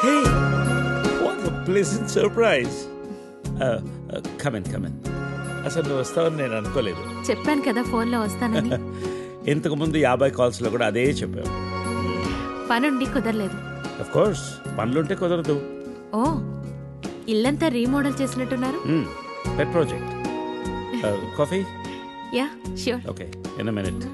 Hey, what a pleasant surprise. Come in. అసలు నువ్వు వస్తావని నేను అనుకోలేదు. చెప్పాను కదా ఫోన్లో వస్తానని. ఇంతకుముందు 50 కాల్స్లో కూడా అదే చెప్పావు. పనుండి కుదరలేదు. ఆఫ్ కోర్స్ పనులుంటే కుదరదు. ఓ, ఇల్లంతా రీమోడల్ చేసినట్టున్నారు. పెట్ project. Coffee? Yeah sure. Okay, in a minute.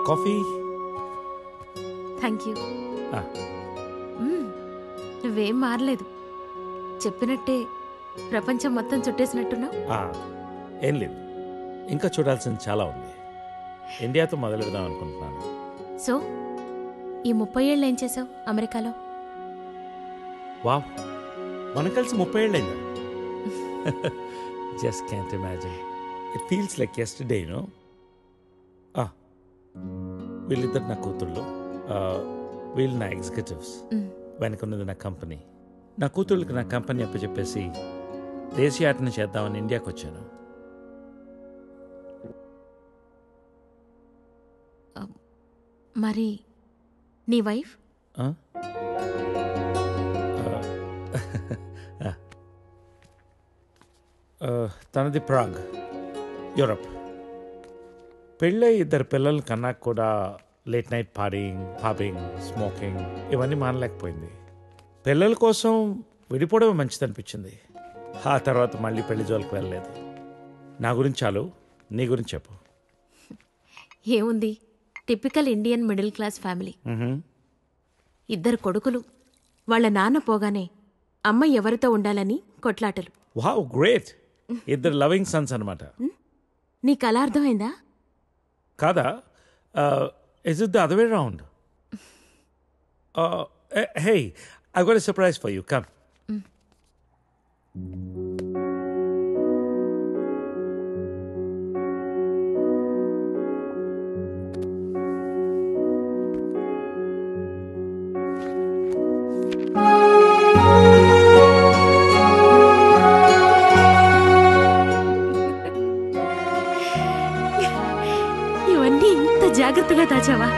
Coffee? Thank you. నువ్వేం మారలేదు, చెప్పినట్టే ప్రపంచం మొత్తం చుట్టేసినట్టున్నావు. ఏం లేదు, ఇంకా చూడాల్సింది చాలా ఉంది. ఇండియాతో మొదలెడదాం అనుకుంటున్నాను. సో ఈ 30 ఏళ్ళు ఏం చేసావు అమెరికాలో? వావ్, మనం కలిసి 30 ఏళ్ళైందా? Just can't imagine. It feels like yesterday, you know. వీళ్ళిద్దరు నా కూతుళ్ళు, వీళ్ళు నా ఎగ్జిక్యూటివ్స్, వెనకున్నది నా కంపెనీ. నా కూతుళ్ళకి నా కంపెనీ అప్పచెప్పేసి దేశీయాటన చేద్దామని ఇండియాకి వచ్చాను. మరి నీ వైఫ్? తనది ప్రాగ్, యూరప్. పెళ్ళై 2 పిల్లలు కన్నా కూడా late night partying, pubbing, smoking ఇవన్నీ మానలేకపోయింది. పిల్లల కోసం విడిపోవడమే మంచిదనిపించింది. ఆ తర్వాత మళ్ళీ పెళ్లి జోలికి వెళ్ళలేదు. నా గురించి చాలు, నీ గురించి చెప్పు. ఏముంది, typical Indian middle class family. 2 కొడుకులు. వాళ్ళ నాన్న పోగానే అమ్మ ఎవరితో ఉండాలని కొట్లాటలు. Wow, great. 2 లవింగ్ సన్స్ అన్నమాట. నీకు అలా అర్థమైందా? కాదా? Is it the other way around? Hey, I've got a surprise for you. Come. ఇవన్నీ ఇంత జాగ్రత్తగా దాచావా?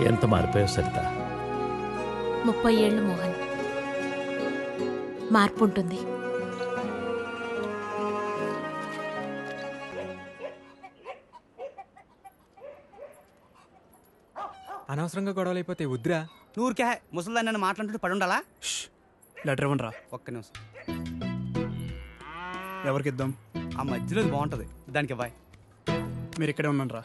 ఎంత మారిపోయావు సరిత. 30 ఏళ్ళు మోహన్. మార్పు ఉంటుంది. అనవసరంగా గొడవలు అయిపోతే వద్దురా. నూరికే ముసలిదాన్ని నన్ను మాట్లాడుతుంటే పడి ఉండాలా? లెటర్ ఇవ్వండి రా. ఒక్క నిమిషం. ఎవరికి ఇద్దాం? ఆ మధ్యలో బాగుంటుంది, దానికి ఇవ్వాలి. మీరు ఇక్కడే ఉన్నాను రా.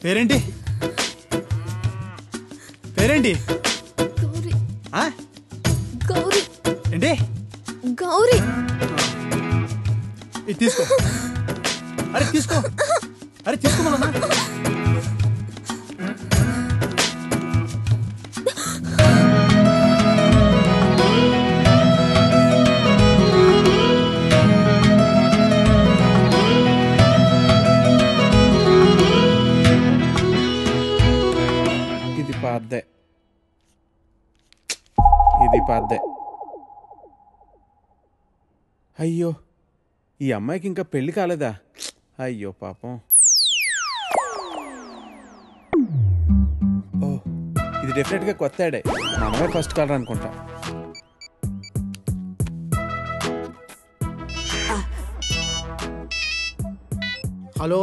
పేరేంటి? పేరేంటి? గౌరీ. ఏంటి? గౌరీ. ఇది తీసుకో. అరే తీసుకో. అరే తీసుకోమన్నా. ఇది పద్దే. అయ్యో, ఈ అమ్మాయికి ఇంకా పెళ్లి కాలేదా? అయ్యో పాపం. డెఫినెట్గా కొత్త యాడే. మనమే ఫస్ట్ కలర్ అనుకుంటా. హలో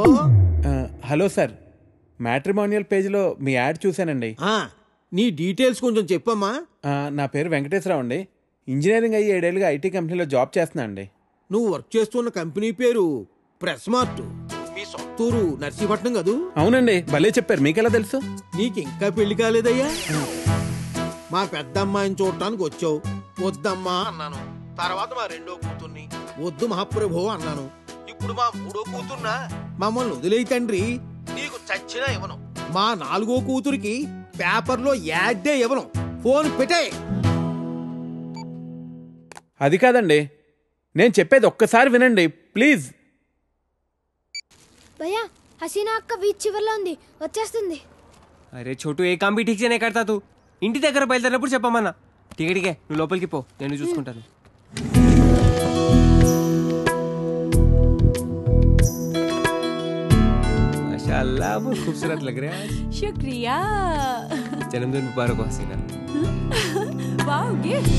హలో సార్, మ్యాట్రిమోనియల్ పేజ్లో మీ యాడ్ చూశానండి. నీ డీటెయిల్స్ కొంచెం చెప్పమ్మా. నా పేరు వెంకటేశ్వరరావు అండి. ఇంజనీరింగ్ అయ్యి 7 ఏళ్ళుగా ఐటీ కంపెనీలో జాబ్ చేస్తున్నా అండి. నువ్వు వర్క్ చేస్తున్న కంపెనీ పేరు ప్రెస్ మార్ట్. మీ సొంతూరు నర్సీపట్నం కదూ? అవునండి, భలే చెప్పారు. మీకెలా తెలుసు? నీకు ఇంకా పెళ్లి కాలేదయ్యా? మా పెద్ద అమ్మాయిని చూడటానికి వచ్చావు. వద్దమ్మా అన్నాను. తర్వాత మా రెండో కూతుర్ని వద్దు మహాప్రభు అన్నాను. ఇప్పుడు మా మూడో కూతుర్నా మమ్మల్ని వదిలేయి తండ్రి, నీకు చచ్చినా ఇవ్వను. మా 4గో కూతురికి పేపర్లో యాడ్డే ఇవ్వను. ఫోన్ పెట్టే. అది కాదండి, నేను చెప్పేది ఒక్కసారి వినండి ప్లీజ్. భయ్యా హసీనా అక్క బీచ్ చివర్లో ఉంది, వచ్చేస్తుంది. అరే చోటు ఏ కామ్ బి ఠీక్ సే నే కర్తా తూ. ఇంటి దగ్గర బయలుదేరినప్పుడు చెప్పమన్నా. టికెట్కే నువ్వు లోపలికి పో, నేను చూసుకుంటాను. माशाअल्लाह बहुत खूबसूरत लग रहा है आज. शुक्रिया. जन्मदिन मुबारक हो हसीना. Wow gift.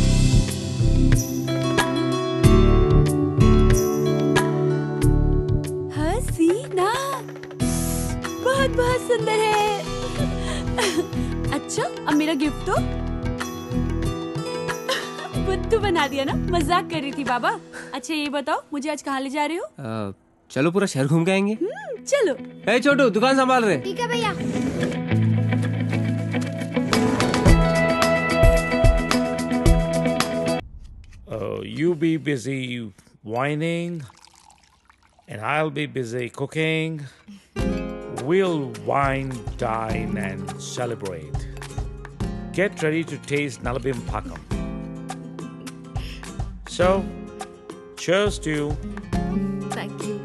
हसीना बहुत बहुत सुंदर है. अच्छा अब मेरा गिफ्ट तो बुद्धू बना दिया ना. मजाक कर रही थी बाबा. अच्छा ये बताओ मुझे आज कहाँ ले जा रहे हो? चलो पूरा शहर घूम के आएंगे. चलो. ए छोटू दुकान संभाल रहे. ठीक है भैया. You be busy whining and I'll be busy cooking. We'll wine, dine and celebrate. Get ready to taste Nalabim Pakam. So, cheers to you. Thank you.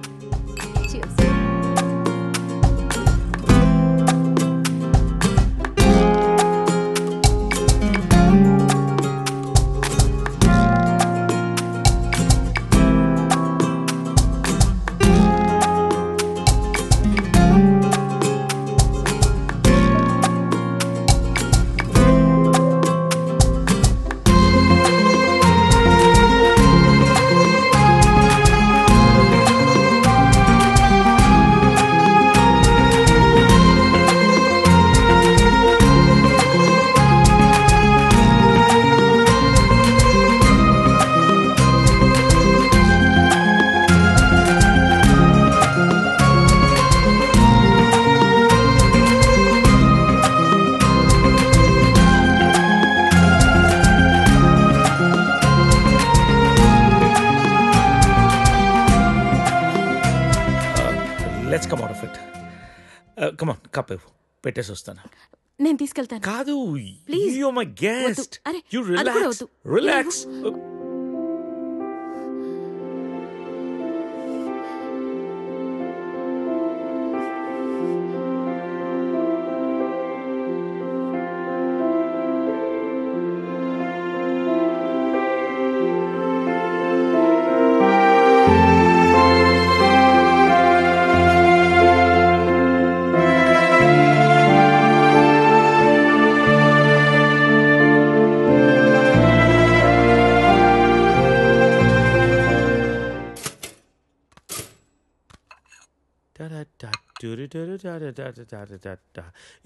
Let's come out of it. Come on, cup పెట్టేసి వస్తాను. నేను తీసుకెళ్తాను. కాదు, please. you're my guest. అరే You అది కూడా relax. వద్దు. Relax.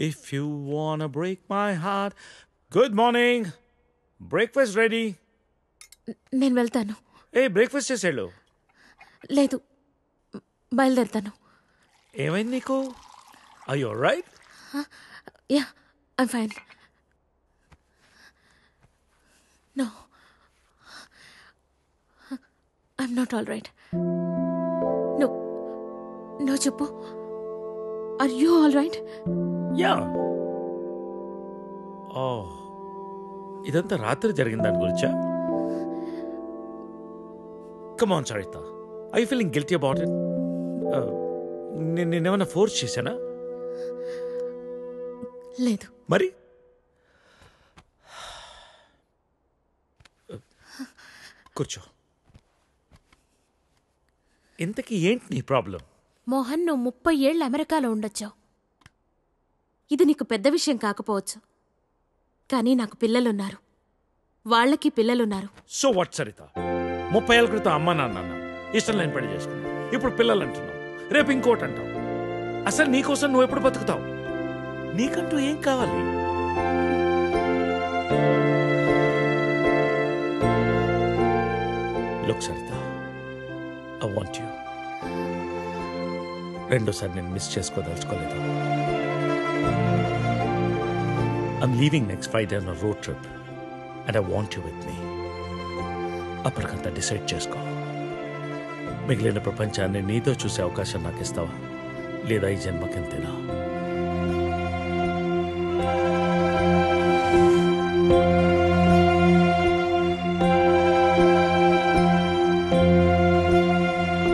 If you wanna break my heart. Good morning. Breakfast ready. నేను వెళ్తాను. బ్రేక్ఫాస్ట్ చేసేళ్ళు. లేదు, బయలుదేరుతాను. ఏమైంది నీకు? Are you alright? Yeah, I'm fine. No, I'm not all right. No no చెప్పు. Are you all right? Yeah. ఇదంతా రాత్రి జరిగిన దాని గురించా? Come on, Sarita. Are you feeling guilty about it? నేనేమన్నా ఫోర్స్ చేశానా? లేదు. మరి కూర్చో. ఇంతకీ ఏంటి నీ ప్రాబ్లం? మోహన్, నువ్వు 30 ఏళ్ళు అమెరికాలో ఉండొచ్చావు. ఇది నీకు పెద్ద విషయం కాకపోవచ్చు, కానీ నాకు పిల్లలున్నారు, వాళ్ళకి పిల్లలున్నారు. సో వాట్ సరిత, 30 ఏళ్ళ క్రితం అమ్మ నాన్న అన్నావు, ఇష్టం లేని పెళ్లి చేసుకున్నావు, ఇప్పుడు పిల్లలు అంటున్నావు, రేపు ఇంకోటి అంటావు. అసలు నీకోసం నువ్వు ఎప్పుడు బతుకుతావు? నీకంటూ ఏం కావాలి? Look Saritha, I want you. రెండోసారి నేను miss చేసుకోదలుచుకోలేదు. I'm leaving next Friday on a road trip and I want you with me. అప్పటికంతా డిసైడ్ చేసుకో. మిగిలిన ప్రపంచాన్ని నీతో చూసే అవకాశం నాకు ఇస్తావా, లేదా ఈ జన్మకింతేనా?